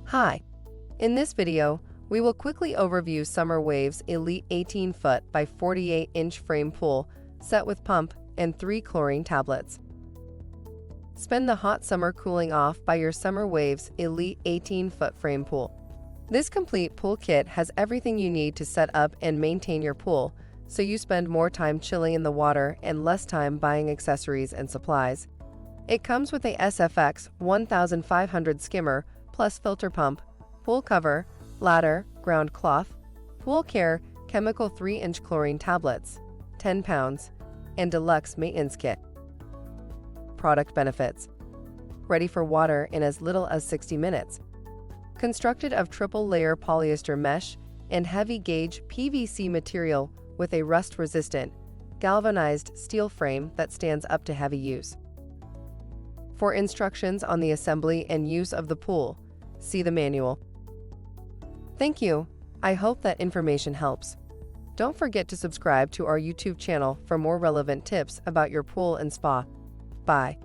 Hi, in this video, we will quickly overview Summer Wave's Elite 18-foot by 48-inch frame pool set with pump and 3 chlorine tablets. Spend the hot summer cooling off by your Summer Wave's Elite 18-foot frame pool. This complete pool kit has everything you need to set up and maintain your pool, so you spend more time chilling in the water and less time buying accessories and supplies. It comes with a SFX1500 SkimmerPlus filter pump, pool cover, ladder, ground cloth, pool care, chemical 3-inch chlorine tablets, 10 pounds, and deluxe maintenance kit. Product benefits. Ready for water in as little as 60 minutes. Constructed of triple-layer polyester mesh and heavy-gauge PVC material with a rust-resistant, galvanized steel frame that stands up to heavy use. For instructions on the assembly and use of the pool, see the manual. Thank you. I hope that information helps. Don't forget to subscribe to our YouTube channel for more relevant tips about your pool and spa. Bye.